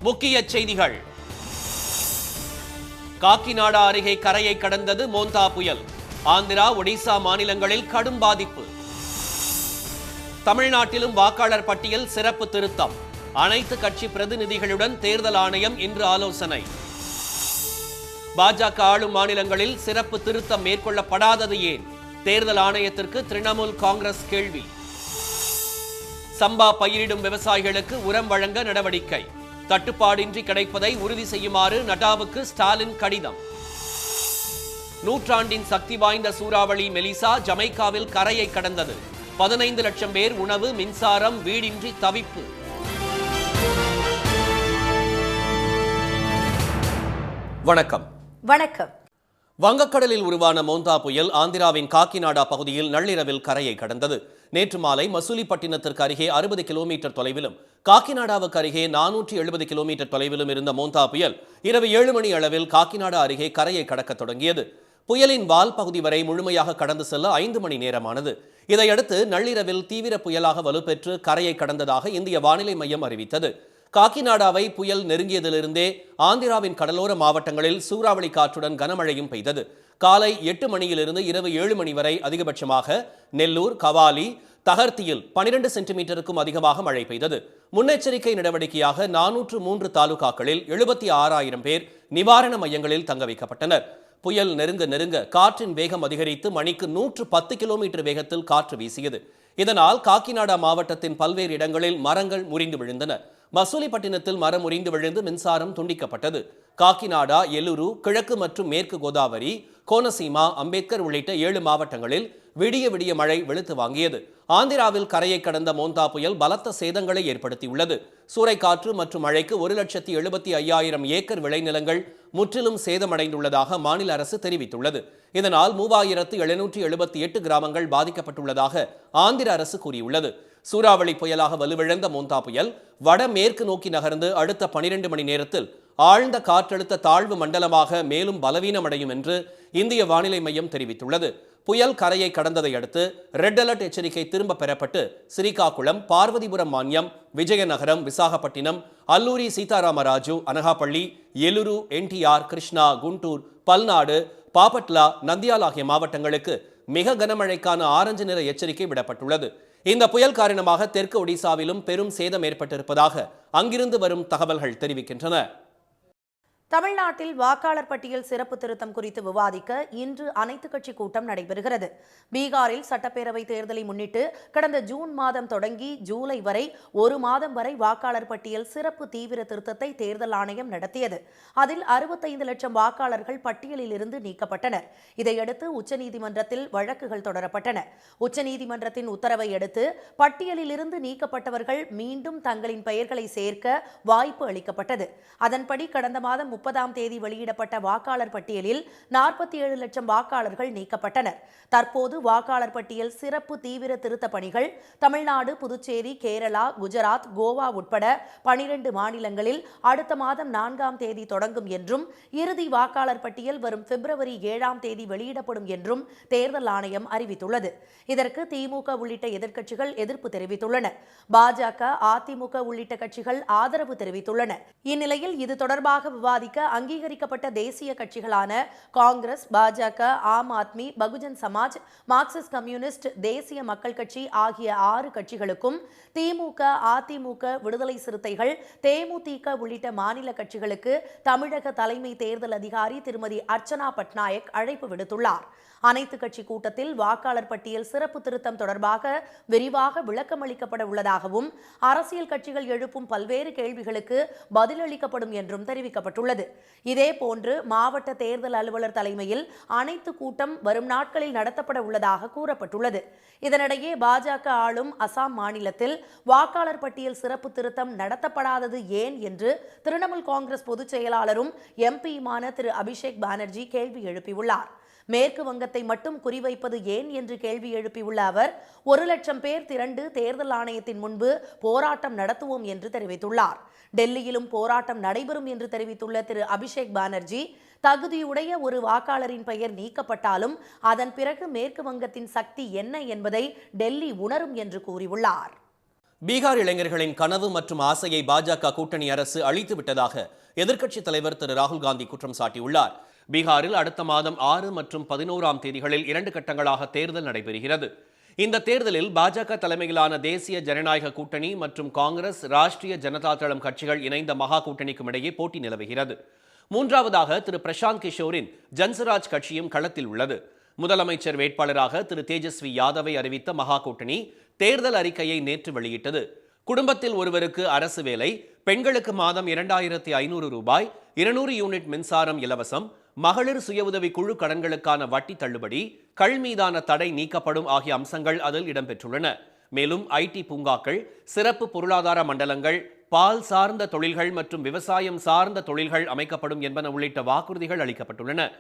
முக்கிய செய்திகள். காக்கிநாடா அருகே கரையை கடந்தது மோந்தா புயல். ஆந்திரா, ஒடிசா மாநிலங்களில் கடும் பாதிப்பு. தமிழ்நாட்டிலும் வாக்காளர் பட்டியல் சிறப்பு திருத்தம். அனைத்து கட்சி பிரதிநிதிகளுடன் தேர்தல் ஆணையம் இன்று ஆலோசனை. பாஜக ஆளும் மாநிலங்களில் சிறப்பு திருத்தம் மேற்கொள்ளப்படாதது ஏன்? தேர்தல் ஆணையத்திற்கு திரிணாமுல் காங்கிரஸ் கேள்வி. சம்பா பயிரிடும் விவசாயிகளுக்கு உரம் வழங்க நடவடிக்கை. தட்டுப்பாடின்றி கிடைப்பதை உறுதி செய்யுமாறு நட்டாவுக்கு ஸ்டாலின் கடிதம். நூற்றாண்டின் சக்தி வாய்ந்த சூறாவளி மெலிசா ஜமைக்காவில் கரையை கடந்தது. 15 லட்சம் பேர் உணவு, மின்சாரம், வீடின்றி தவிப்பு. வணக்கம். வங்கக்கடலில் உருவான மோந்தா புயல் ஆந்திராவின் காக்கிநாடா பகுதியில் நள்ளிரவில் கரையை கடந்தது. நேற்று மாலை மசூலிப்பட்டினத்திற்கு அருகே 60 கிலோமீட்டர் தொலைவிலும், காக்கிநாடாவுக்கு அருகே 470 கிலோமீட்டர் தொலைவிலும் இருந்த மோந்தா புயல் இரவு 7 மணி அளவில் காக்கிநாடா அருகே கரையை கடக்க தொடங்கியது. புயலின் வால் பகுதி வரை முழுமையாக கடந்து செல்ல 5 மணி நேரமானது. இதையடுத்து நள்ளிரவில் தீவிர புயலாக வலுப்பெற்று கரையை கடந்ததாக இந்திய வானிலை மையம் அறிவித்தது. காக்கிநாடாவை புயல் நெருங்கியதிலிருந்தே ஆந்திராவின் கடலோர மாவட்டங்களில் சூறாவளி காற்றுடன் கனமழையும் பெய்தது. காலை 8 மணியிலிருந்து இரவு 7 மணி வரை அதிகபட்சமாக நெல்லூர், கவாலி, தகர்த்தியில் 12 சென்டிமீட்டருக்கும் அதிகமாக மழை பெய்தது. முன்னெச்சரிக்கை நடவடிக்கையாக 403 தாலுகாக்களில் 76,000 பேர் நிவாரண மையங்களில் தங்க வைக்கப்பட்டனர். புயல் நெருங்க காற்றின் வேகம் அதிகரித்து மணிக்கு 110 கிலோமீட்டர் வேகத்தில் காற்று வீசியது. இதனால் காக்கிநாடா மாவட்டத்தின் பல்வேறு இடங்களில் மரங்கள் முறிந்து விழுந்தன. மசூலிப்பட்டினத்தில் மரம் முறிந்து விழுந்து மின்சாரம் துண்டிக்கப்பட்டது. காக்கிநாடா, எலுரு, கிழக்கு மற்றும் மேற்கு கோதாவரி, கோனசீமா, அம்பேத்கர் உள்ளிட்ட 7 மாவட்டங்களில் விடிய மழை வெளுத்து வாங்கியது. ஆந்திராவில் கரையை கடந்த மோந்தா புயல் பலத்த சேதங்களை ஏற்படுத்தியுள்ளது. சூறைக்காற்று மற்றும் மழைக்கு 1,75,000 ஏக்கர் விளைநிலங்கள் முற்றிலும் சேதமடைந்துள்ளதாக மாநில அரசு தெரிவித்துள்ளது. இதனால் 3,778 கிராமங்கள் பாதிக்கப்பட்டுள்ளதாக ஆந்திர அரசு கூறியுள்ளது. சூறாவளி புயலாக வலுவிழந்த மோந்தா புயல் வடமேற்கு நோக்கி நகர்ந்து அடுத்த 12 மணி நேரத்தில் ஆழ்ந்த காற்றழுத்த தாழ்வு மண்டலமாக மேலும் பலவீனமடையும் என்று இந்திய வானிலை மையம் தெரிவித்துள்ளது. புயல் கரையை கடந்ததை அடுத்து ரெட் அலர்ட் எச்சரிக்கை திரும்ப பெறப்பட்டு ஸ்ரீகாகுளம், பார்வதிபுரம் மான்யம், விஜயநகரம், விசாகப்பட்டினம், அல்லூரி சீதாராமராஜு, அனகாப்பள்ளி, எலுரு, என்டிஆர், கிருஷ்ணா, குண்டூர், பல்நாடு, பாபட்லா, நந்தியால் ஆகிய மாவட்டங்களுக்கு மிக கனமழைக்கான ஆரஞ்சு நிற எச்சரிக்கை விடப்பட்டுள்ளது. இந்த புயல் காரணமாக தெற்கு ஒடிசாவிலும் பெரும் சேதம் ஏற்பட்டிருப்பதாக அங்கிருந்து வரும் தகவல்கள் தெரிவிக்கின்றன. தமிழ்நாட்டில் வாக்காளர் பட்டியல் சிறப்பு திருத்தம் குறித்து விவாதிக்க இன்று அனைத்து கட்சி கூட்டம் நடைபெறுகிறது. பீகாரில் சட்டப்பேரவை தேர்தலை முன்னிட்டு கடந்த ஜூன் மாதம் தொடங்கி ஜூலை வரை 1 மாதம் வரை வாக்காளர் பட்டியல் சிறப்பு தீவிர திருத்தத்தை தேர்தல் ஆணையம் நடத்தியது. அதில் 65 லட்சம் வாக்காளர்கள் பட்டியலில் இருந்து நீக்கப்பட்டனர். இதையடுத்து உச்சநீதிமன்றத்தில் வழக்குகள் தொடரப்பட்டன. உச்சநீதிமன்றத்தின் உத்தரவை அடுத்து பட்டியலில் இருந்து நீக்கப்பட்டவர்கள் மீண்டும் தங்களின் பெயர்களை சேர்க்க வாய்ப்பு அளிக்கப்பட்டது. அதன்படி கடந்த மாதம் 30ஆம் தேதி வெளியிடப்பட்ட வாக்காளர் பட்டியலில் 47 லட்சம் வாக்காளர்கள் நீக்கப்பட்டனர். தற்போது வாக்காளர் பட்டியல் சிறப்பு தீவிர திருத்த பணிகள் தமிழ்நாடு, புதுச்சேரி, கேரளா, குஜராத், கோவா உட்பட 12 மாநிலங்களில் அடுத்த மாதம் 4ஆம் தேதி தொடங்கும் என்றும் இறுதி வாக்காளர் பட்டியல் வரும் பிப்ரவரி 7ஆம் தேதி வெளியிடப்படும் என்றும் தேர்தல் ஆணையம் அறிவித்துள்ளது. இதற்கு திமுக உள்ளிட்ட எதிர்க்கட்சிகள் எதிர்ப்பு தெரிவித்துள்ளன. பாஜக, அதிமுக உள்ளிட்ட கட்சிகள் ஆதரவு தெரிவித்துள்ளன. இந்நிலையில் இது தொடர்பாக விவாதிக்க அங்கீகரிக்கப்பட்ட தேசிய கட்சிகளான காங்கிரஸ், பாஜக, ஆம் ஆத்மி, பகுஜன் சமாஜ், மார்க்சிஸ்ட் கம்யூனிஸ்ட், தேசிய மக்கள் கட்சி ஆகிய 6 கட்சிகளுக்கும் திமுக, அதிமுக, விடுதலை சிறுத்தைகள், தேமுதிக உள்ளிட்ட மாநில கட்சிகளுக்கு தமிழக தலைமை தேர்தல் அதிகாரி திருமதி அர்ச்சனா பட்நாயக் அழைப்பு விடுத்துள்ளார். அனைத்து கட்சி கூட்டத்தில் வாக்காளர் பட்டியல் சிறப்பு திருத்தம் தொடர்பாக விரிவாக விளக்கம் அளிக்கப்பட உள்ளதாகவும் அரசியல் கட்சிகள் எழுப்பும் பல்வேறு கேள்விகளுக்கு பதிலளிக்கப்படும் என்றும் தெரிவிக்கப்பட்டுள்ளது. இதேபோன்று மாவட்ட தேர்தல் அலுவலர் தலைமையில் அனைத்து கூட்டம் வரும் நாட்களில் நடத்தப்பட உள்ளதாக கூறப்பட்டுள்ளது. இதனிடையே பாஜக ஆளும் அசாம் மாநிலத்தில் வாக்காளர் பட்டியல் சிறப்பு திருத்தம் நடத்தப்படாதது ஏன் என்று திரிணாமுல் காங்கிரஸ் பொதுச் செயலாளரும் எம்பியுமான திரு அபிஷேக் பானர்ஜி கேள்வி எழுப்பியுள்ளார். மேற்கு வங்கத்தை மட்டும் குறிவைப்பது ஏன் என்று கேள்வி எழுப்பியுள்ள அவர் 1 லட்சம் பேர் திரண்டு தேர்தல் ஆணையத்தின் முன்பு போராட்டம் நடத்துவோம் என்று தெரிவித்துள்ளார். டெல்லியிலும் போராட்டம் நடைபெறும் என்று தெரிவித்துள்ள திரு அபிஷேக் பானர்ஜி, தகுதியுடைய ஒரு வாக்காளரின் பெயர் நீக்கப்பட்டாலும் அதன் பிறகு மேற்கு வங்கத்தின் சக்தி என்ன என்பதை டெல்லி உணரும் என்று கூறியுள்ளார். பீகார் இளைஞர்களின் கனவு மற்றும் ஆசையை பாஜக கூட்டணி அரசு அழித்து விட்டதாக எதிர்க்கட்சித் தலைவர் திரு ராகுல் காந்தி குற்றம் சாட்டியுள்ளார். பீகாரில் அடுத்த மாதம் 6 மற்றும் 11ஆம் தேதிகளில் 2 கட்டங்களாக தேர்தல் நடைபெறுகிறது. இந்த தேர்தலில் பாஜக தலைமையிலான தேசிய ஜனநாயக கூட்டணி மற்றும் காங்கிரஸ், ராஷ்டிரிய ஜனதா தளம் கட்சிகள் இணைந்த மகா கூட்டணிக்கும் இடையே போட்டி நிலவுகிறது. மூன்றாவதாக திரு பிரசாந்த் கிஷோரின் ஜன்சராஜ் கட்சியும் களத்தில் உள்ளது. முதலமைச்சர் வேட்பாளராக திரு தேஜஸ்வி யாதவை அறிவித்த மகா கூட்டணி தேர்தல் அறிக்கையை நேற்று வெளியிட்டது. குடும்பத்தில் ஒருவருக்கு அரசு வேலை, பெண்களுக்கு மாதம் 2500 ரூபாய், 200 யூனிட் மின்சாரம் இலவசம், மகளிர் சுய உதவி குழு கடன்களுக்கான வட்டி தள்ளுபடி, கள் மீதான தடை நீக்கப்படும் ஆகிய அம்சங்கள் அதில் இடம்பெற்றுள்ளன. மேலும் ஐடி பூங்காக்கள், சிறப்பு பொருளாதார மண்டலங்கள், பால் சார்ந்த தொழில்கள் மற்றும் விவசாயம் சார்ந்த தொழில்கள் அமைக்கப்படும் என்பன உள்ளிட்ட வாக்குறுதிகள் அளிக்கப்பட்டுள்ளன.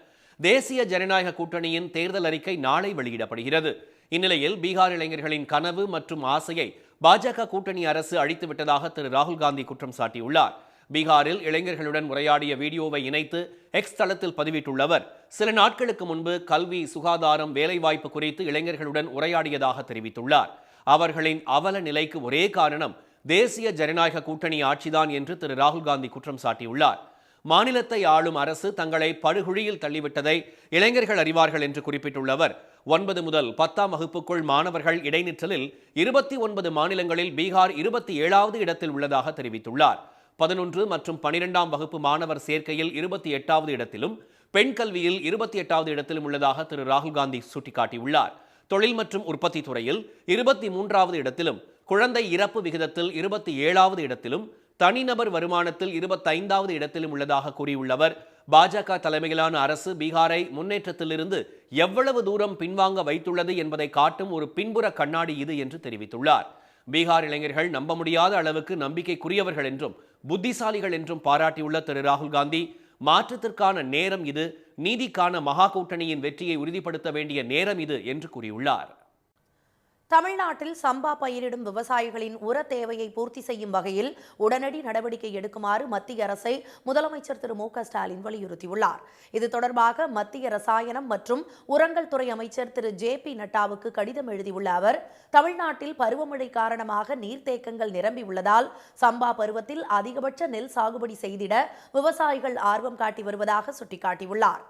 தேசிய ஜனநாயக கூட்டணியின் தேர்தல் அறிக்கை நாளை வெளியிடப்படுகிறது. இந்நிலையில் பீகார் இளைஞர்களின் கனவு மற்றும் ஆசையை பாஜக கூட்டணி அரசு அழித்துவிட்டதாக திரு ராகுல் காந்தி குற்றம் சாட்டியுள்ளார். பீகாரில் இளைஞர்களுடன் உரையாடிய வீடியோவை இணைத்து எக்ஸ் தளத்தில் பதிவிட்டுள்ளவர், சில நாட்களுக்கு முன்பு கல்வி, சுகாதாரம், வேலைவாய்ப்பு குறித்து இளைஞர்களுடன் உரையாடியதாக தெரிவித்துள்ளார். அவர்களின் அவல நிலைக்கு ஒரே காரணம் தேசிய ஜனநாயக கூட்டணி ஆட்சிதான் என்று திரு ராகுல் காந்தி குற்றம் சாட்டியுள்ளார். மாநிலத்தை ஆளும் அரசு தங்களை படுகுழியில் தள்ளிவிட்டதை இளைஞர்கள் அறிவார்கள் என்று குறிப்பிட்டுள்ளவர், 9 முதல் 10ஆம் வகுப்புக்குள் மாணவர்கள் இடைநிற்றலில் 29 மாநிலங்களில் பீகார் 27வது இடத்தில் உள்ளதாக தெரிவித்துள்ளார். 11 மற்றும் 12ஆம் வகுப்பு மாணவர் சேர்க்கையில் 28வது இடத்திலும், பெண் கல்வியில் 28வது இடத்திலும் உள்ளதாக திரு ராகுல் காந்தி சுட்டிக்காட்டியுள்ளார். தொழில் மற்றும் உற்பத்தி துறையில் 23வது இடத்திலும், குழந்தை இறப்பு விகிதத்தில் 27வது இடத்திலும், தனிநபர் வருமானத்தில் 25வது இடத்திலும் உள்ளதாக கூறியுள்ளவர், பாஜக தலைமையிலான அரசு பீகாரை முன்னேற்றத்திலிருந்து எவ்வளவு தூரம் பின்வாங்க வைத்துள்ளது என்பதை காட்டும் ஒரு பின்புற கண்ணாடி இது என்று தெரிவித்துள்ளார். பீகார் இளைஞர்கள் நம்ப முடியாத அளவுக்கு நம்பிக்கைக்குரியவர்கள் என்றும் புத்திசாலிகள் என்றும் பாராட்டியுள்ள திரு ராகுல் காந்தி, மாற்றத்திற்கான நேரம் இது, நீதிக்கான மகா கூட்டணியின் வெற்றியை உறுதிப்படுத்த வேண்டிய நேரம் இது என்று கூறியுள்ளார். தமிழ்நாட்டில் சம்பா பயிரிடும் விவசாயிகளின் உர தேவையை பூர்த்தி செய்யும் வகையில் உடனடி நடவடிக்கை எடுக்குமாறு மத்திய அரசை முதலமைச்சர் திரு மு க ஸ்டாலின் வலியுறுத்தியுள்ளார். இது தொடர்பாக மத்திய ரசாயனம் மற்றும் உரங்கள் துறை அமைச்சர் திரு ஜே.பி. நட்டாவுக்கு கடிதம் எழுதியுள்ள அவர், தமிழ்நாட்டில் பருவமழை காரணமாக நீர்த்தேக்கங்கள் நிரம்பியுள்ளதால் சம்பா பருவத்தில் அதிகபட்ச நெல் சாகுபடி செய்திட விவசாயிகள் ஆர்வம் காட்டி வருவதாக சுட்டிக்காட்டியுள்ளார்.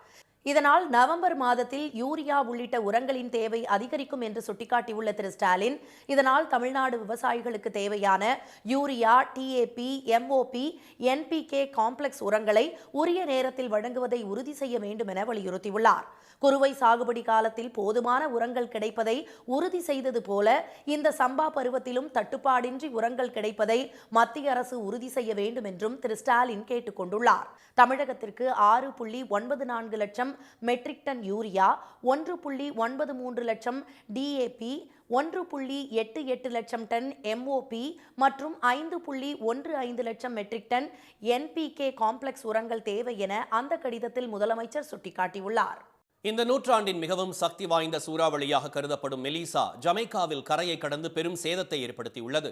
இதனால் நவம்பர் மாதத்தில் யூரியா உள்ளிட்ட உரங்களின் தேவை அதிகரிக்கும் என்று சுட்டிக்காட்டியுள்ள திரு ஸ்டாலின், இதனால் தமிழ்நாடு விவசாயிகளுக்கு தேவையான urea, DAP, MOP, NPK complex உரங்களை உரிய நேரத்தில் வழங்குவதை உறுதி செய்ய வேண்டும் என வலியுறுத்தியுள்ளார். குறுவை சாகுபடி காலத்தில் போதுமான உரங்கள் கிடைப்பதை உறுதி செய்தது போல இந்த சம்பா பருவத்திலும் தட்டுப்பாடின்றி உரங்கள் கிடைப்பதை மத்திய அரசு உறுதி செய்ய வேண்டும் என்றும் திரு ஸ்டாலின் கேட்டுக் கொண்டுள்ளார். தமிழகத்திற்கு 6.94 லட்சம் மெட்ரிக் டன் யூரியா, 1.93 லட்சம் டிஏபி, 1.88 லட்சம் டன் எம்ஓபி மற்றும் 5.15 லட்சம் மெட்ரிக் டன் என்பிகே காம்ப்ளெக்ஸ் உரங்கள் தேவை என அந்த கடிதத்தில் முதலமைச்சர் சுட்டிக்காட்டியுள்ளார். இந்த நூற்றாண்டின் மிகவும் சக்தி வாய்ந்த சூறாவளியாக கருதப்படும் மெலிசா ஜமைக்காவில் கரையை கடந்து பெரும் சேதத்தை ஏற்படுத்தியுள்ளது.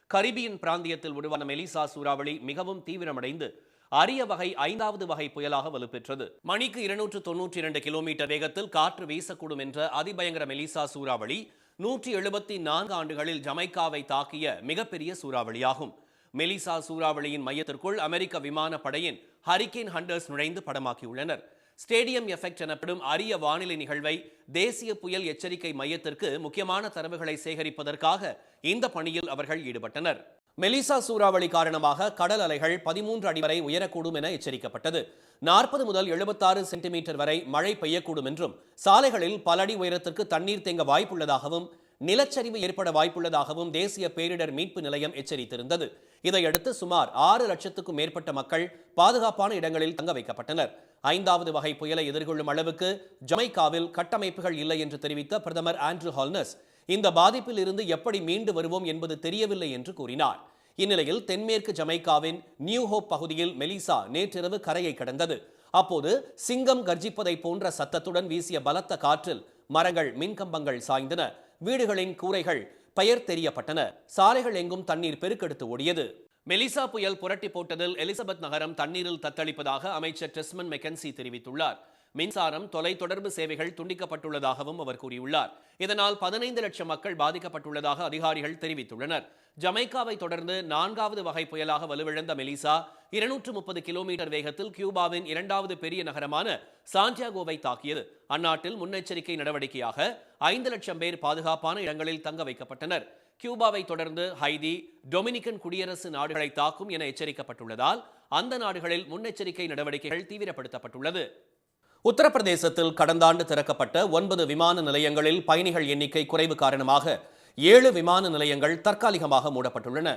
கரிபியன் பிராந்தியத்தில் உருவான மெலிசா சூறாவளி மிகவும் தீவிரமடைந்து அரிய வகை 5வது வகை புயலாக வலுப்பெற்றது. மணிக்கு 292 கிலோமீட்டர் வேகத்தில் காற்று வீசக்கூடும் என்ற அதிபயங்கர மெலிசா சூறாவளி 174 ஆண்டுகளில் ஜமைக்காவை தாக்கிய மிகப்பெரிய சூறாவளியாகும். மெலிசா சூறாவளியின் மையத்திற்குள் அமெரிக்க விமானப்படையின் ஹரிகேன் ஹண்டர்ஸ் நுழைந்து படமாக்கியுள்ளனர். ஸ்டேடியம் எஃபெக்ட் எனப்படும் அரிய வானிலை நிகழ்வை தேசிய புயல் எச்சரிக்கை மையத்திற்கு முக்கியமான தரவுகளை சேகரிப்பதற்காக இந்த பணியில் அவர்கள் ஈடுபட்டனர். மெலிசா சூறாவளி காரணமாக கடல் அலைகள் 13 அடி வரை உயரக்கூடும் என எச்சரிக்கப்பட்டது. 40 முதல் 76 சென்டிமீட்டர் வரை மழை பெய்யக்கூடும் என்றும், சாலைகளில் பல அடி உயரத்திற்கு தண்ணீர் தேங்க வாய்ப்புள்ளதாகவும், நிலச்சரிவு ஏற்பட வாய்ப்புள்ளதாகவும் தேசிய பேரிடர் மீட்பு நிலையம் எச்சரித்திருந்தது. இதையடுத்து சுமார் 6 லட்சத்துக்கும் மேற்பட்ட மக்கள் பாதுகாப்பான இடங்களில் தங்க வைக்கப்பட்டனர். 5வது வகை புயலை எதிர்கொள்ளும் அளவுக்கு ஜமைக்காவில் கட்டமைப்புகள் இல்லை என்று தெரிவித்த பிரதமர் ஆண்ட்ரூ ஹால்னஸ், இந்த பாதிப்பில் இருந்து எப்படி மீண்டு வருவோம் என்பது தெரியவில்லை என்று கூறினார். இந்நிலையில் தென்மேற்கு ஜமைக்காவின் நியூ ஹோப் பகுதியில் மெலிசா நேற்றிரவு கரையை கடந்தது. அப்போது சிங்கம் கர்ஜிப்பதை போன்ற சத்தத்துடன் வீசிய பலத்த காற்றில் மரங்கள், மின்கம்பங்கள் சாய்ந்தன. வீடுகளின் கூரைகள் பெயர் தெரியப்பட்டன. சாலைகள் எங்கும் தண்ணீர் பெருக்கெடுத்து ஓடியது. மெலிசா புயல் புரட்டி போட்டதில் எலிசபெத் நகரம் தண்ணீரில் தத்தளிப்பதாக அமைச்சர் டெஸ்மன் மெக்கன்சி தெரிவித்துள்ளார். மின்சாரம், தொலைத்தொடர்பு சேவைகள் துண்டிக்கப்பட்டுள்ளதாகவும் அவர் கூறியுள்ளார். இதனால் 15 லட்சம் மக்கள் பாதிக்கப்பட்டுள்ளதாக அதிகாரிகள் தெரிவித்துள்ளனர். ஜமைக்காவை தொடர்ந்து 4வது வகை புயலாக வலுவிழந்த மெலிசா 230 கிலோமீட்டர் வேகத்தில் கியூபாவின் 2வது பெரிய நகரமான சாண்டியாகோவை தாக்கியது. அந்நாட்டில் முன்னெச்சரிக்கை நடவடிக்கையாக 5 லட்சம் பேர் பாதுகாப்பான இடங்களில் தங்க வைக்கப்பட்டனர். கியூபாவை தொடர்ந்து ஹைதி, டொமினிக்கன் குடியரசு நாடுகளை தாக்கும் என எச்சரிக்கப்பட்டுள்ளதால் அந்த நாடுகளில் முன்னெச்சரிக்கை நடவடிக்கைகள் தீவிரப்படுத்தப்பட்டுள்ளது. உத்தரப்பிரதேசத்தில் கடந்த ஆண்டு திறக்கப்பட்ட 9 விமான நிலையங்களில் பயணிகள் எண்ணிக்கை குறைவு காரணமாக 7 விமான நிலையங்கள் தற்காலிகமாக மூடப்பட்டுள்ளன.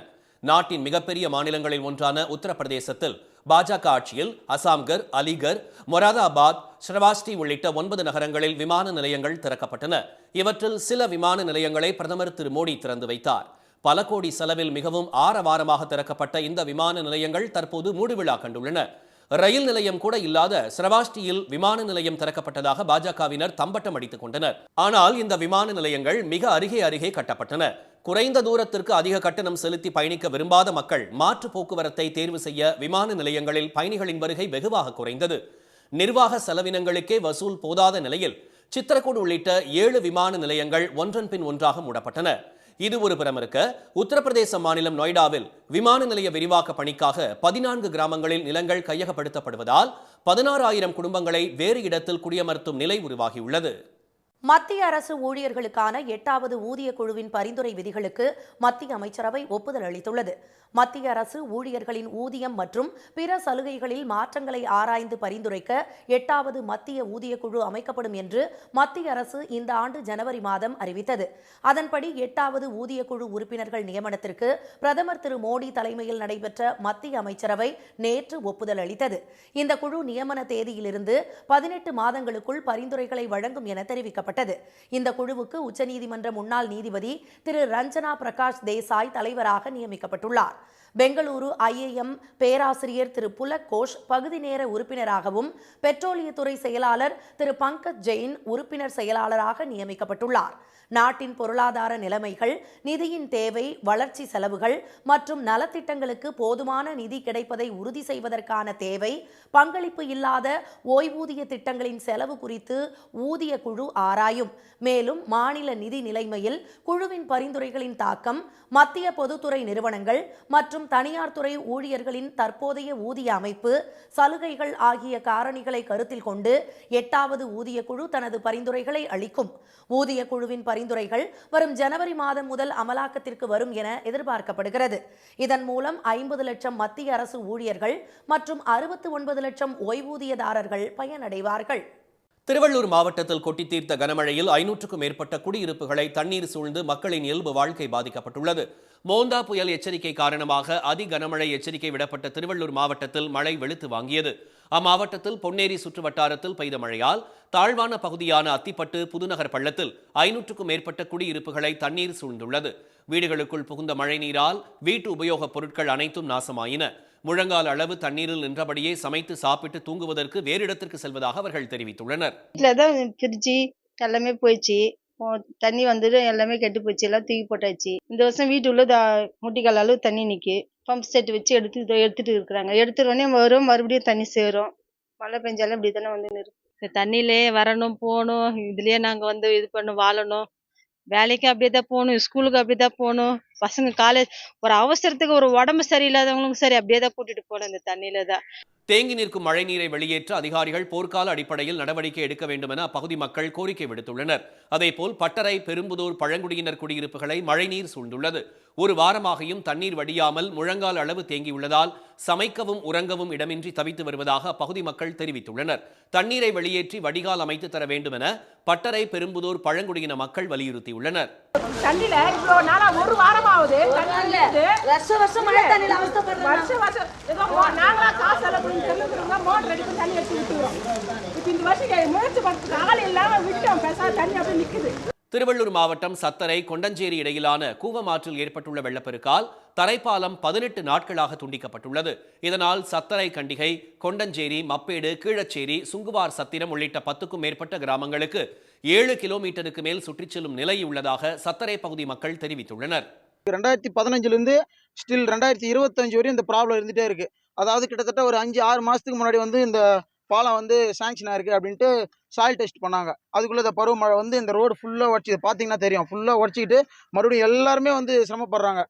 நாட்டின் மிகப்பெரிய மாநிலங்களில் ஒன்றான உத்தரப்பிரதேசத்தில் பாஜக ஆட்சியில் அசாம்கர், அலிகர், மொராதாபாத், ஸ்ரவாஸ்டி உள்ளிட்ட 9 நகரங்களில் விமான நிலையங்கள் திறக்கப்பட்டன. இவற்றில் சில விமான நிலையங்களை பிரதமர் திரு மோடி திறந்து வைத்தார். பல கோடி செலவில் மிகவும் ஆரவாரமாக திறக்கப்பட்ட இந்த விமான நிலையங்கள் தற்போது மூடுவிழா கண்டுள்ளன. ரயில் நிலையம் கூட இல்லாத ஸ்ரவாஸ்டியில் விமான நிலையம் திறக்கப்பட்டதாக பாஜகவினர் தம்பட்டம் அடித்துக் கொண்டனர். ஆனால் இந்த விமான நிலையங்கள் மிக அருகே கட்டப்பட்டன. குறைந்த தூரத்திற்கு அதிக கட்டணம் செலுத்தி பயணிக்க விரும்பாத மக்கள் மாற்று போக்குவரத்தை தேர்வு செய்ய விமான நிலையங்களில் பயணிகளின் வருகை வெகுவாக குறைந்தது. நிர்வாக செலவினங்களுக்கே வசூல் போதாத நிலையில் சித்திரகூட் உள்ளிட்ட 7 விமான நிலையங்கள் ஒன்றன் பின் ஒன்றாக மூடப்பட்டன. இது ஒரு புறம் இருக்க, உத்தரப்பிரதேச மாநிலம் நொய்டாவில் விமான நிலைய விரிவாக்க பணிக்காக 14 கிராமங்களில் நிலங்கள் கையகப்படுத்தப்படுவதால் 16,000 குடும்பங்களை வேறு இடத்தில் குடியமர்த்தும் நிலை உருவாகியுள்ளது. மத்திய அரசு ஊழியர்களுக்கான 8வது ஊதிய குழுவின் பரிந்துரை விதிகளுக்கு மத்திய அமைச்சரவை ஒப்புதல் அளித்துள்ளது. மத்திய அரசு ஊழியர்களின் ஊதியம் மற்றும் பிற சலுகைகளில் மாற்றங்களை ஆராய்ந்து பரிந்துரைக்க 8வது மத்திய ஊதிய குழு அமைக்கப்படும் என்று மத்திய அரசு இந்த ஆண்டு ஜனவரி மாதம் அறிவித்தது. அதன்படி 8வது ஊதிய குழு உறுப்பினர்கள் நியமனத்திற்கு பிரதமர் திரு மோடி தலைமையில் நடைபெற்ற மத்திய அமைச்சரவை நேற்று ஒப்புதல் அளித்தது. இந்த குழு நியமன தேதியிலிருந்து 18 மாதங்களுக்குள் பரிந்துரைகளை வழங்கும் என தெரிவிக்கப்பட்டது. இந்த குழுவுக்கு உச்சநீதிமன்ற முன்னாள் நீதிபதி திரு ரஞ்சனா பிரகாஷ் தேசாய் தலைவராக நியமிக்கப்பட்டுள்ளார். பெங்களூரு ஐஐஎம் பேராசிரியர் திரு புலக் கோஷ் பகுதி நேர உறுப்பினராகவும் பெட்ரோலியத்துறை செயலாளர் திரு பங்கஜ் ஜெயின் உறுப்பினர் செயலாளராக நியமிக்கப்பட்டுள்ளார். நாட்டின் பொருளாதார நிலைமைகள், நிதியின் தேவை, வளர்ச்சி செலவுகள் மற்றும் நலத்திட்டங்களுக்கு போதுமான நிதி கிடைப்பதை உறுதி செய்வதற்கான தேவை, பங்களிப்பு இல்லாத ஓய்வூதிய திட்டங்களின் செலவு குறித்து ஊதிய குழு ஆராயும். மேலும் மாநில நிதி நிலைமையில் குழுவின் பரிந்துரைகளின் தாக்கம், மத்திய பொதுத்துறை நிறுவனங்கள் மற்றும் தனியார் துறை ஊழியர்களின் தற்போதைய ஊதிய அமைப்பு, சலுகைகள் ஆகிய காரணிகளை கருத்தில் கொண்டு 8வது ஊதிய குழு தனது பரிந்துரைகளை அளிக்கும். ஊதிய குழுவின் பரிந்துரைகள் வரும் ஜனவரி மாதம் முதல் அமலாக்கத்திற்கு வரும் என எதிர்பார்க்கப்படுகிறது. இதன் மூலம் 50 லட்சம் மத்திய அரசு ஊழியர்கள் மற்றும் 69 லட்சம் ஓய்வூதியதாரர்கள் பயனடைவார்கள். திருவள்ளூர் மாவட்டத்தில் கொட்டி தீர்த்த கனமழையில் 500க்கும் மேற்பட்ட குடியிருப்புகளை தண்ணீர் சூழ்ந்து மக்களின் இயல்பு வாழ்க்கை பாதிக்கப்பட்டுள்ளது. மோந்தா புயல் எச்சரிக்கை காரணமாக அதி கனமழை எச்சரிக்கை விடப்பட்ட திருவள்ளூர் மாவட்டத்தில் மழை வெளுத்து வாங்கியது. அம்மாவட்டத்தில் பொன்னேரி சுற்று வட்டாரத்தில் பெய்த மழையால் தாழ்வான பகுதியான அத்திப்பட்டு, புதுநகர் பள்ளத்தில் 500க்கும் மேற்பட்ட குடியிருப்புகளை தண்ணீர் சூழ்ந்துள்ளது. வீடுகளுக்குள் புகுந்த மழை நீரால் வீட்டு உபயோகப் பொருட்கள் அனைத்தும் நாசமாயின. முழங்கால் அளவு தண்ணீரில் நின்றபடியே சமைத்து சாப்பிட்டு தூங்குவதற்கு வேறு இடத்திற்கு செல்வதாக அவர்கள் தெரிவித்துள்ளனர். திருச்சி எல்லாமே போயிடுச்சு. தண்ணி வந்துட்டு எல்லாமே கெட்டு போச்சு, எல்லாம் தூக்கி போட்டாச்சு. இந்த வருஷம் வீட்டுள்ள முட்டிக்கால் அளவு தண்ணி நிற்கி பம்ப் செட் வச்சு எடுத்துட்டு இருக்கிறாங்க. எடுத்துருவோடனே வரும், மறுபடியும் தண்ணி சேரும். மழை பெஞ்சாலும் இப்படி தானே வந்து நிற்கும். தண்ணியிலே வரணும் போகணும், இதுலயே நாங்க இது பண்ண வாழணும். வேலைக்கு அப்படியே தான் போகணும், ஸ்கூலுக்கு அப்படியே தான் போகணும். பசங்க காலேஜ் ஒரு அவசரத்துக்கு ஒரு உடம்பு சரியில்லாதவங்களுக்கும் சரி அப்படியே தான் கூட்டிட்டு போகணும் இந்த தண்ணியில தான். தேங்கி நிற்கும் மழை நீரை வெளியேற்ற அதிகாரிகள் போர்க்கால அடிப்படையில் நடவடிக்கை எடுக்க வேண்டும் என அப்பகுதி மக்கள் கோரிக்கை விடுத்துள்ளனர். அதேபோல் பட்டறை, பெரும்புதூர் பழங்குடியினர் குடியிருப்புகளை மழைநீர் சூழ்ந்துள்ளது. ஒரு வாரமாகியும் தண்ணீர் வடியாமல் முழங்கால் அளவு தேங்கியுள்ளதால் சமைக்கவும் உறங்கவும் இடமின்றி தவித்து வருவதாக அப்பகுதி மக்கள் தெரிவித்துள்ளனர். தண்ணீரை வெளியேற்றி வடிகால் அமைத்து தர வேண்டும் என பட்டறை, பெரும்புதூர் பழங்குடியின மக்கள் வலியுறுத்தியுள்ளனர். தண்ணியில இவ்வளவு நாளா ஒரு வாரமாவது வருஷம் மழை தண்ணியில வருஷம் ஏதோ நாங்களா காசு செலவு செல்லுறவங்க மோட்டர் அடித்து தண்ணி எடுத்து விட்டுறோம். இப்ப இந்த வருஷம் முயற்சி பண்ணுறதுக்கு ஆள் இல்லாம விட்டோம், பேசாத தண்ணி அப்படி நிக்குது. திருவள்ளூர் மாவட்டம் சத்தரை, கொண்டஞ்சேரி இடையிலான கூவமாற்றில் ஏற்பட்டுள்ள வெள்ளப்பெருக்கால் தரைப்பாலம் 18 நாட்களாக துண்டிக்கப்பட்டுள்ளது. இதனால் சத்தரை, கண்டிகை, கொண்டஞ்சேரி, மப்பேடு, கீழச்சேரி, சுங்குவார் சத்திரம் உள்ளிட்ட 10க்கும் மேற்பட்ட கிராமங்களுக்கு 7 கிலோமீட்டருக்கு மேல் சுற்றிச் செல்லும் நிலை உள்ளதாக சத்தரை பகுதி மக்கள் தெரிவித்துள்ளனர். 2015 ஸ்டில் 2025 வரையும் இந்த ப்ராப்ளம் இருந்துட்டே இருக்கு. அதாவது கிட்டத்தட்ட ஒரு 5-6 மாசத்துக்கு முன்னாடி இந்த பாலம் வந்து சாங்ஷன் ஆயிருக்கு அப்படின்ட்டு சாயில் டெஸ்ட் பண்ணாங்க. அதுக்குள்ள இந்த பருவமழை வந்து இந்த ரோடு ஃபுல்லாக உடச்சி பார்த்தீங்கன்னா தெரியும், ஃபுல்லாக உடச்சிக்கிட்டு மறுபடியும் எல்லாருமே வந்து சிரமப்படுறாங்க.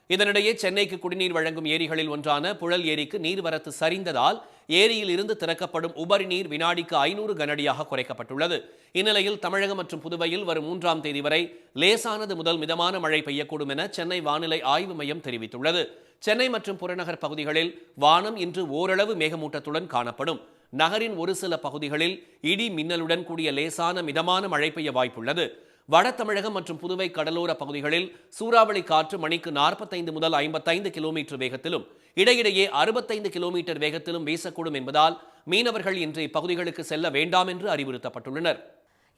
இதனிடையே சென்னைக்கு குடிநீர் வழங்கும் ஏரிகளில் ஒன்றான புழல் ஏரிக்கு நீர்வரத்து சரிந்ததால் ஏரியில் இருந்து திறக்கப்படும் உபரி நீர் வினாடிக்கு 500 கனஅடியாக குறைக்கப்பட்டுள்ளது. இந்நிலையில் தமிழகம் மற்றும் புதுவையில் வரும் 3ஆம் தேதி வரை லேசானது முதல் மிதமான மழை பெய்யக்கூடும் என சென்னை வானிலை ஆய்வு மையம் தெரிவித்துள்ளது. சென்னை மற்றும் புறநகர் பகுதிகளில் வானம் இன்று ஓரளவு மேகமூட்டத்துடன் காணப்படும். நகரின் ஒரு சில பகுதிகளில் இடி மின்னலுடன் கூடிய லேசான மிதமான மழை பெய்ய வாய்ப்புள்ளது. வட தமிழகம் மற்றும் புதுவை கடலோர பகுதிகளில் சூறாவளி காற்று மணிக்கு 45 முதல் 55 கிலோமீட்டர் வேகத்திலும் இடையிடையே 65 கிலோமீட்டர் வேகத்திலும் வீசக்கூடும் என்பதால் மீனவர்கள் இன்று இப்பகுதிகளுக்கு செல்ல வேண்டாம் என்று அறிவுறுத்தப்பட்டுள்ளனர்.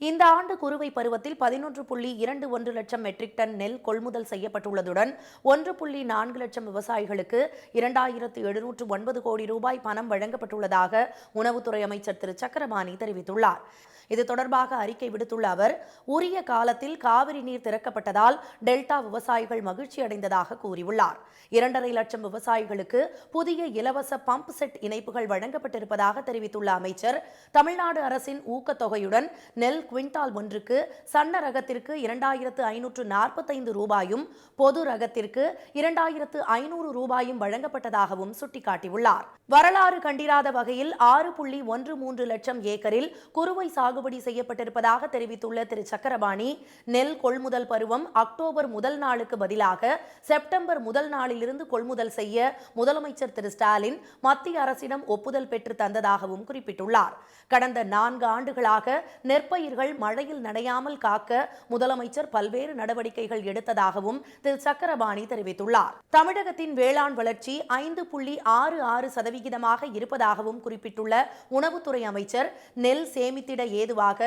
இந்த ஆண்டு குறுவை பருவத்தில் 11.21 லட்சம் மெட்ரிக் டன் நெல் கொள்முதல் செய்யப்பட்டுள்ளதுடன் 1.4 லட்சம் விவசாயிகளுக்கு 2709 கோடி ரூபாய் பணம் வழங்கப்பட்டுள்ளதாக உணவுத்துறை அமைச்சர் திரு சக்கரபாணி தெரிவித்துள்ளார். இது தொடர்பாக அறிக்கை விடுத்துள்ள அவர், உரிய காலத்தில் காவிரி நீர் திறக்கப்பட்டதால் டெல்டா விவசாயிகள் மகிழ்ச்சி அடைந்ததாக கூறியுள்ளார். 2.5 லட்சம் விவசாயிகளுக்கு புதிய இலவச பம்ப் செட் இணைப்புகள் வழங்கப்பட்டிருப்பதாக தெரிவித்துள்ள அமைச்சர், தமிழ்நாடு அரசின் ஊக்கத்தொகையுடன் நெல் குவிண்டால் ஒன்றுக்கு சன்ன ரகத்திற்கு 2545 ரூபாயும் பொது ரகத்திற்கு 2500 ரூபாயும் வழங்கப்பட்டதாகவும் சுட்டிக்காட்டியுள்ளார். வரலாறு கண்டிராத வகையில் 6.13 லட்சம் ஏக்கரில் குறுவை சாகுபடி செய்யப்பட்டிருப்பதாக தெரிவித்துள்ள திரு சக்கரபாணி, நெல் கொள்முதல் பருவம் அக்டோபர் முதல் நாளுக்கு பதிலாக செப்டம்பர் முதல் நாளிலிருந்து கொள்முதல் செய்ய முதலமைச்சர் திரு ஸ்டாலின் மத்திய அரசிடம் ஒப்புதல் பெற்று தந்ததாகவும் குறிப்பிட்டுள்ளார். கடந்த 4 ஆண்டுகளாக நெற்பயிர்கள் மழையில் நனையாமல் காக்க முதலமைச்சர் பல்வேறு நடவடிக்கைகள் எடுத்ததாகவும் திரு சக்கரபாணி தெரிவித்துள்ளார். தமிழகத்தின் வேளாண் வளர்ச்சி 5.66% இருப்பதாகவும் குறிப்பிட்டுள்ள உணவுத்துறை அமைச்சர், நெல் சேமித்திட ஏதுவாக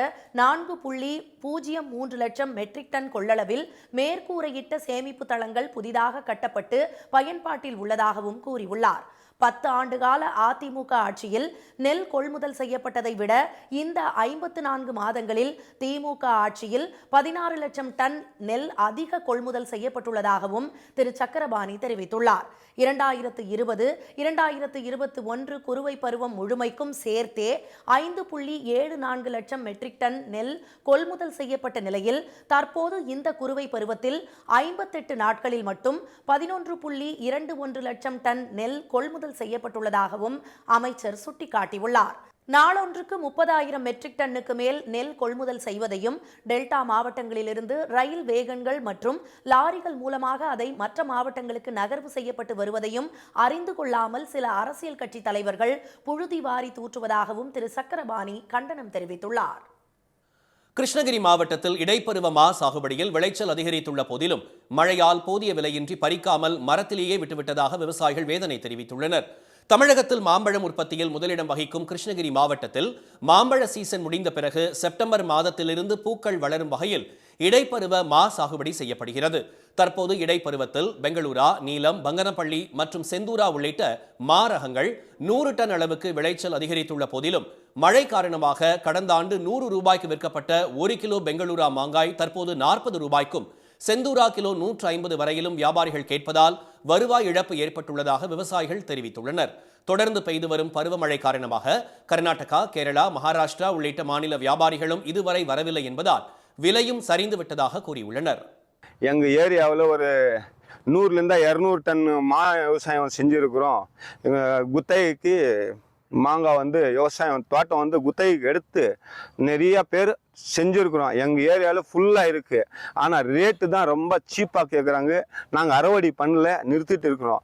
4.03 லட்சம் மெட்ரிக் டன் கொள்ளளவில் மேற்கூரையிட்ட சேமிப்பு தளங்கள் புதிதாக கட்டப்பட்டு பயன்பாட்டில் உள்ளதாகவும் கூறியுள்ளார். 10 ஆண்டுகால அதிமுக ஆட்சியில் நெல் கொள்முதல் செய்யப்பட்டதை விட இந்த 54 மாதங்களில் திமுக ஆட்சியில் 16 லட்சம் டன் நெல் அதிக கொள்முதல் செய்யப்பட்டுள்ளதாகவும் திரு சக்கரபாணி தெரிவித்துள்ளார். 2020-2021 குறுவை பருவம் முழுமைக்கும் சேர்த்தே 5.74 லட்சம் மெட்ரிக் டன் நெல் கொள்முதல் செய்யப்பட்ட நிலையில் தற்போது இந்த குறுவை பருவத்தில் 58 நாட்களில் மட்டும் 11.21 லட்சம் டன் நெல் கொள்முதல் செய்யப்பட்டுள்ளதாகவும் அமைச்சர் சுட்டிக்காட்டியுள்ளார். நாளொன்றுக்கு 30,000 மெட்ரிக் டன்னுக்கு மேல் நெல் கொள்முதல் செய்வதையும், டெல்டா மாவட்டங்களிலிருந்து ரயில் வேகன்கள் மற்றும் லாரிகள் மூலமாக அதை மற்ற மாவட்டங்களுக்கு நகர்வு செய்யப்பட்டு வருவதையும் அறிந்து கொள்ளாமல் சில அரசியல் கட்சி தலைவர்கள் புழுதி வாரி தூற்றுவதாகவும் திரு சக்கரபாணி கண்டனம் தெரிவித்துள்ளார். கிருஷ்ணகிரி மாவட்டத்தில் இடைப்பருவ மா சாகுபடியில் விளைச்சல் அதிகரித்துள்ள போதிலும் மழையால் போதிய விலையின்றி பறிக்காமல் மரத்திலேயே விட்டுவிட்டதாக விவசாயிகள் வேதனை தெரிவித்துள்ளனர். தமிழகத்தில் மாம்பழம் உற்பத்தியில் முதலிடம் வகிக்கும் கிருஷ்ணகிரி மாவட்டத்தில் மாம்பழ சீசன் முடிந்த பிறகு செப்டம்பர் மாதத்திலிருந்து பூக்கள் வளரும் வகையில் இடைப்பருவ மா சாகுபடி செய்யப்படுகிறது. தற்போது இடைப்பருவத்தில் பெங்களூரா, நீலம், பங்கனப்பள்ளி மற்றும் செந்தூரா உள்ளிட்ட மா ரகங்கள் 100 டன் அளவுக்கு விளைச்சல் அதிகரித்துள்ள போதிலும் மழை காரணமாக கடந்த ஆண்டு 100 ரூபாய்க்கு விற்கப்பட்ட 1 கிலோ பெங்களூரா மாங்காய் தற்போது 40 ரூபாய்க்கும், செந்தூரா கிலோ 150 வரையிலும் வியாபாரிகள் கேட்பதால் வருவாய் இழப்பு ஏற்பட்டுள்ளதாக விவசாயிகள் தெரிவித்துள்ளனர். தொடர்ந்து பெய்து வரும் பருவமழை காரணமாக கர்நாடகா, கேரளா, மகாராஷ்டிரா உள்ளிட்ட மாநில வியாபாரிகளும் இதுவரை வரவில்லை என்பதால் விலையும் சரிந்து விட்டதாக கூறியுள்ளனர். எங்கள் ஏரியாவில் ஒரு 100லேருந்து 200 டன் மா விவசாயம் செஞ்சுருக்கிறோம். குத்தகைக்கு மாங்காய் விவசாயம் தோட்டம் குத்தகைக்கு எடுத்து நிறைய பேர் செஞ்சுருக்குறோம். எங்கள் ஏரியாவில் ஃபுல்லாக இருக்குது. ஆனால் ரேட்டு தான் ரொம்ப சீப்பாக கேட்குறாங்க. நாங்கள் அறுவடை பண்ணல, நிறுத்திட்டு இருக்கிறோம்.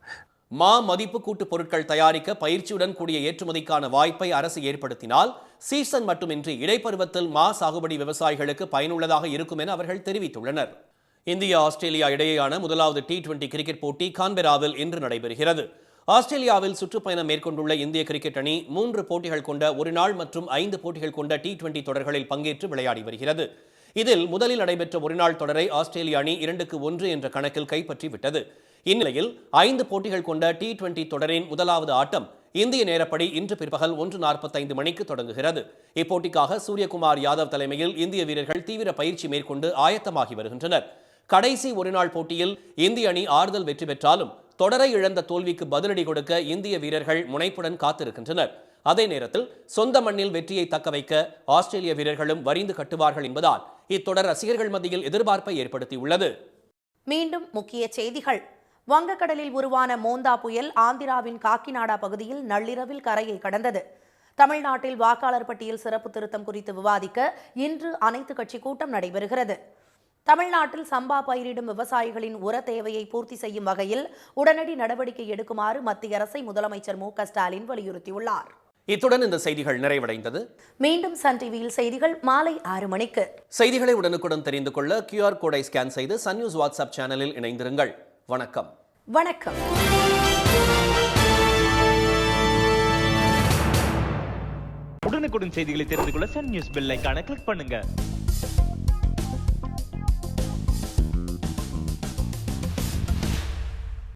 மா மதிப்பு கூட்டு பொருட்கள் தயாரிக்க பயிற்சியுடன் கூடிய ஏற்றுமதிக்கான வாய்ப்பை அரசு ஏற்படுத்தினால் சீசன் மட்டுமின்றி இடைப்பருவத்தில் மா சாகுபடி விவசாயிகளுக்கு பயனுள்ளதாக இருக்கும் என அவர்கள் தெரிவித்துள்ளனர். இந்தியா ஆஸ்திரேலியா இடையேயான முதலாவது T20 கிரிக்கெட் போட்டி கான்பெராவில் இன்று நடைபெறுகிறது. ஆஸ்திரேலியாவில் சுற்றுப்பயணம் மேற்கொண்டுள்ள இந்திய கிரிக்கெட் அணி 3 போட்டிகள் கொண்ட ஒருநாள் மற்றும் 5 போட்டிகள் கொண்ட T20 தொடர்களில் பங்கேற்று விளையாடி வருகிறது. இதில் முதலில் நடைபெற்ற ஒருநாள் தொடரை ஆஸ்திரேலிய அணி 2-1 என்ற கணக்கில் கைப்பற்றிவிட்டது. இந்நிலையில் 5 போட்டிகள் கொண்ட T20 தொடரின் முதலாவது ஆட்டம் இந்திய நேரப்படி இன்று பிற்பகல் 1:45 மணிக்கு தொடங்குகிறது. இப்போட்டிக்காக சூரியகுமார் யாதவ் தலைமையில் இந்திய வீரர்கள் தீவிர பயிற்சி மேற்கொண்டு ஆயத்தமாகி வருகின்றனர். கடைசி ஒருநாள் போட்டியில் இந்திய அணி ஆறுதல் வெற்றி பெற்றாலும் தொடரை இழந்த தோல்விக்கு பதிலடி கொடுக்க இந்திய வீரர்கள் முனைப்புடன் காத்திருக்கின்றனர். அதே நேரத்தில் சொந்த மண்ணில் வெற்றியை தக்க வைக்க ஆஸ்திரேலிய வீரர்களும் வரிந்து கட்டுவார்கள் என்பதால் இத்தொடர் ரசிகர்கள் மத்தியில் எதிர்பார்ப்பை ஏற்படுத்தியுள்ளது. மீண்டும் முக்கிய செய்திகள். வங்கக்கடலில் உருவான மோந்தா புயல் ஆந்திராவின் காக்கிநாடா பகுதியில் நள்ளிரவில் கரையை கடந்தது. தமிழ்நாட்டில் வாக்காளர் பட்டியல் சிறப்பு திருத்தம் குறித்து விவாதிக்க இன்று அனைத்து கட்சி கூட்டம் நடைபெறுகிறது. தமிழ்நாட்டில் சம்பா பயிரிடும் விவசாயிகளின் உர தேவையை பூர்த்தி செய்யும் வகையில் உடனடி நடவடிக்கை எடுக்குமாறு மத்திய அரசை முதலமைச்சர் மு.க.ஸ்டாலின் வலியுறுத்தியுள்ளார். இத்துடன் இந்த செய்திகள் நிறைவடைந்தது. மீண்டும் சன் டிவியில் செய்திகள் மாலை 6 மணிக்கு. செய்திகளை உடனுக்குடன் தெரிந்து கொள்ள QR கோடை ஸ்கேன் செய்து சன் நியூஸ் வாட்ஸ்அப் சேனலில் இணைந்திருங்கள். வணக்கம். வணக்கம். உடனுக்குடன் செய்திகளை தெரிந்து கொள்ள சன் நியூஸ் பெல் ஐகானை கிளிக் பண்ணுங்க.